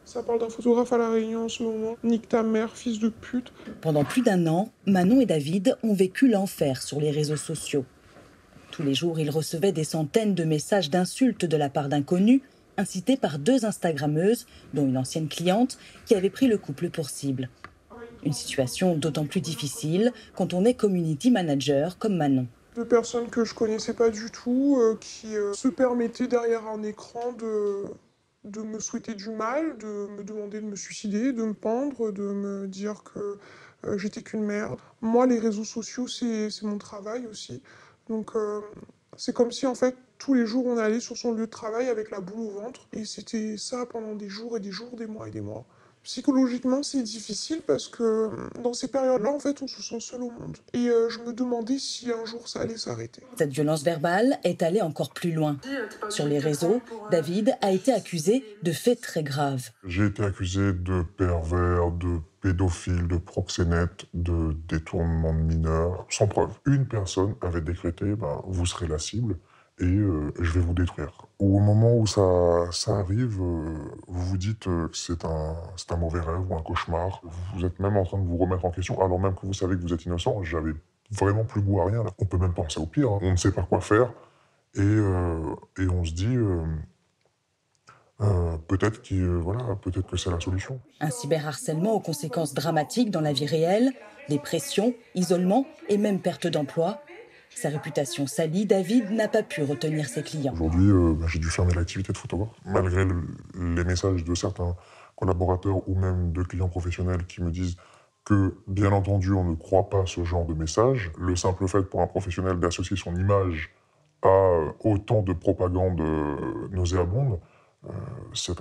Ça parle d'un photographe à La Réunion en ce moment. Nique ta mère, fils de pute. Pendant plus d'1 an, Manon et David ont vécu l'enfer sur les réseaux sociaux. Tous les jours, ils recevaient des centaines de messages d'insultes de la part d'inconnus, incités par 2 Instagrammeuses, dont une ancienne cliente, qui avait pris le couple pour cible. Une situation d'autant plus difficile quand on est community manager comme Manon. 2 personnes que je connaissais pas du tout, qui se permettaient derrière un écran de me souhaiter du mal, de me demander de me suicider, de me pendre, de me dire que j'étais qu'une merde. Moi, les réseaux sociaux, c'est mon travail aussi. Donc, c'est comme si, en fait, tous les jours, on allait sur son lieu de travail avec la boule au ventre. Et c'était ça pendant des jours et des jours, des mois et des mois. Psychologiquement, c'est difficile parce que dans ces périodes-là, en fait, on se sent seul au monde. Et je me demandais si un jour ça allait s'arrêter. Cette violence verbale est allée encore plus loin. Sur les réseaux, David a été accusé de faits très graves. J'ai été accusé de pervers, de pédophile, de proxénète, de détournement de mineurs, sans preuve. Une personne avait décrété vous serez la cible et je vais vous détruire. Au moment où ça arrive, vous vous dites que c'est un mauvais rêve ou un cauchemar. Vous êtes même en train de vous remettre en question, alors même que vous savez que vous êtes innocent. J'avais vraiment plus goût à rien. Là. On peut même penser au pire. Hein. On ne sait pas quoi faire et on se dit... peut-être que c'est la solution. Un cyberharcèlement aux conséquences dramatiques dans la vie réelle, dépression, isolement et même perte d'emploi. Sa réputation salie, David n'a pas pu retenir ses clients. Aujourd'hui, j'ai dû fermer l'activité de photographe, malgré les messages de certains collaborateurs ou même de clients professionnels qui me disent que, bien entendu, on ne croit pas ce genre de message. Le simple fait pour un professionnel d'associer son image à autant de propagande nauséabonde, c'est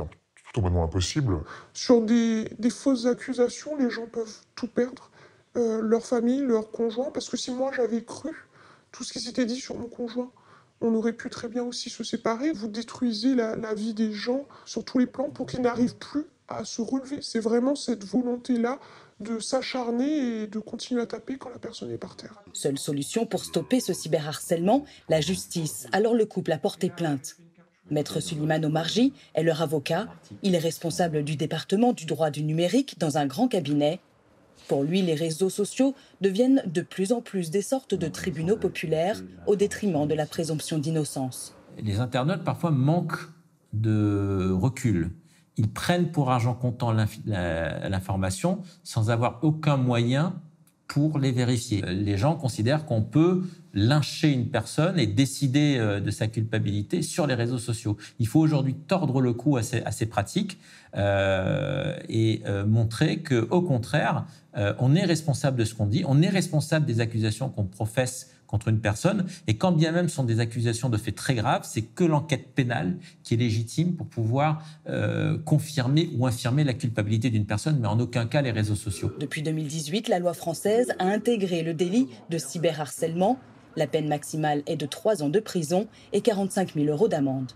tout bonnement impossible. Sur des fausses accusations, les gens peuvent tout perdre. Leur famille, leur conjoint. Parce que si moi j'avais cru tout ce qui s'était dit sur mon conjoint, on aurait pu très bien aussi se séparer. Vous détruisez la vie des gens sur tous les plans pour qu'ils n'arrivent plus à se relever. C'est vraiment cette volonté-là de s'acharner et de continuer à taper quand la personne est par terre. Seule solution pour stopper ce cyberharcèlement, la justice. Alors le couple a porté plainte. Maître Suleiman Omarji est leur avocat. Il est responsable du département du droit du numérique dans un grand cabinet. Pour lui, les réseaux sociaux deviennent de plus en plus des sortes de tribunaux populaires au détriment de la présomption d'innocence. Les internautes parfois manquent de recul. Ils prennent pour argent comptant l'information sans avoir aucun moyen pour les vérifier. Les gens considèrent qu'on peut lyncher une personne et décider de sa culpabilité sur les réseaux sociaux. Il faut aujourd'hui tordre le cou à ces pratiques et montrer qu'au contraire, on est responsable de ce qu'on dit, on est responsable des accusations qu'on professe contre une personne, et quand bien même ce sont des accusations de faits très graves, c'est que l'enquête pénale qui est légitime pour pouvoir confirmer ou infirmer la culpabilité d'une personne, mais en aucun cas les réseaux sociaux. Depuis 2018, la loi française a intégré le délit de cyberharcèlement. La peine maximale est de 3 ans de prison et 45 000 € d'amende.